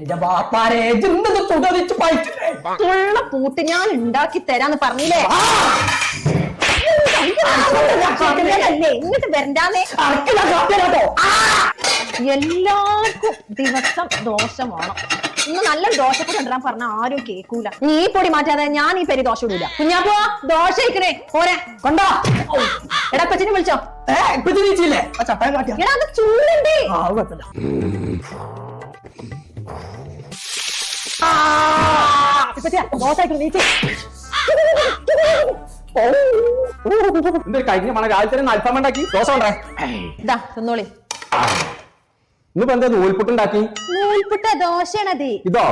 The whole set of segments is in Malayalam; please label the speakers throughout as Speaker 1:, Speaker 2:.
Speaker 1: എന്റെ ബാപ്പാരെ ജിന്നത് തുടരിച്ച് പയറ്റില്ലേ
Speaker 2: തുള്ള പൂട്ട് ഞാൻ ഉണ്ടാക്കി തരാന്ന് പറഞ്ഞില്ലേ ഇങ്ങോട്ട് വരണ്ടാന്നേ. എല്ലാവർക്കും ദിവസം ദോശ വേണം. ഇന്ന് നല്ലൊരു ദോശപ്പൊടി ഉണ്ടാൻ പറഞ്ഞ ആരും കേൾക്കൂല. നീ ഈ പൊടി മാറ്റാതെ ഞാൻ ഈ പെരി ദോശ ഇടൂല. കുഞ്ഞാപ്പോ ദോശ ഇരിക്കണേ പോരെ കൊണ്ടോ. എടാ കൊച്ചിനെ വിളിച്ചോ.
Speaker 1: നീച്ചില്ലേ ചട്ടാൻ കാട്ടിയ
Speaker 2: എടാ അത് ചൂടുണ്ട്. ദോശ നീച്ച്
Speaker 3: എന്തൊരു കഴിഞ്ഞ മണ രാവിലെ തന്നെ അൽഫാം ഉണ്ടാക്കി ദോശ കൊണ്ടേ
Speaker 2: ഇതാ തിന്നോളി.
Speaker 3: ഇന്നിപ്പോ എന്താ നൂൽപുട്ടുണ്ടാക്കി?
Speaker 2: നൂൽപുട്ട ദോശയാണത്.
Speaker 3: ഇതോ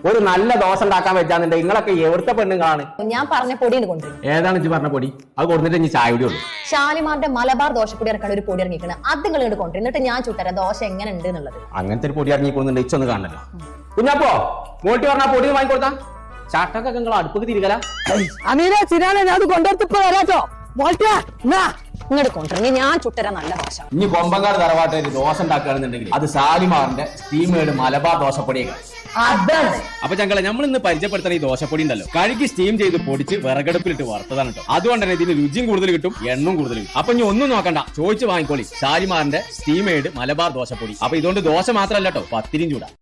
Speaker 3: ഒരു നല്ല ദോശ ഉണ്ടാക്കാൻ വെച്ചാന്നുണ്ടെ നിങ്ങളൊക്കെ എവിടുത്തെ പെണ്ണുങ്ങളാണ്?
Speaker 2: ഞാൻ പറഞ്ഞ പൊടിയാണ് കൊണ്ടുവരും.
Speaker 3: ഏതാണ് ഇജ്ജ് പറഞ്ഞ പൊടി? അത് കൊടുത്തിട്ട് ഇനി ചായ കൂടി ഉള്ളൂ.
Speaker 2: ഷാലിമാറിന്റെ മലബാർ ദോശപ്പൊടി ഇറക്കാൻ ഒരു പൊടി ഇറങ്ങിക്കണം. അത് നിങ്ങൾ ഇങ്ങോട്ട് കൊണ്ടുവരും. എന്നിട്ട് ഞാൻ ചുട്ടരാം ദോശ എങ്ങനെ ഉണ്ട് എന്നുള്ളത്.
Speaker 3: അങ്ങനത്തെ ഒരു പൊടി ഇറങ്ങിക്കൊണ്ടുണ്ട് ഇച്ചൊന്ന് കാണണല്ലോ. കുഞ്ഞപ്പോ മോട്ടി പറഞ്ഞ പൊടി വാങ്ങിക്കൊടുത്താ ചാട്ടൊക്കെ നിങ്ങൾ അടുപ്പൊക്കെ തിരികല.
Speaker 1: അമീനെ ചിരാനെ ഞാൻ അത് കൊണ്ടുവരത്തിപ്പോ വരാട്ടോ.
Speaker 2: ഇങ്ങോട്ട് കൊണ്ടുവരും ഞാൻ ചുട്ടരാം നല്ല ദോശ.
Speaker 3: ഇനി കൊമ്പങ്കാട് തറവാട്ടിൽ ദോശ ഉണ്ടാക്കുകയാണെന്നുണ്ടെങ്കിൽ അത് സാലിമാറിന്റെ സ്റ്റീമേഡ് മലബാർ ദോശപ്പൊടിയൊക്കെ.
Speaker 1: അതാണ്
Speaker 3: അപ്പൊ ഞങ്ങളെ നമ്മൾ ഇന്ന് പരിചയപ്പെടുത്തുന്ന ഈ ദോശപ്പൊടി ഉണ്ടല്ലോ, കഴുകി സ്റ്റീം ചെയ്ത് പൊടിച്ച് വിറകടുപ്പിലിട്ട് വറുത്തതാണ് കേട്ടോ. അതുകൊണ്ട് തന്നെ ഇതിന് രുചിയും കൂടുതൽ കിട്ടും, എണ്ണവും കൂടുതൽ കിട്ടും. അപ്പൊ ഇനി ഒന്നും നോക്കണ്ട, ചോദിച്ചു വാങ്ങിക്കോളി ഷാലിമാറിന്റെ സ്റ്റീമേഡ് മലബാർ ദോശപ്പൊടി. അപ്പൊ ഇതുകൊണ്ട് ദോശ മാത്രമല്ല കേട്ടോ, പത്തിരിയും ചൂടാ.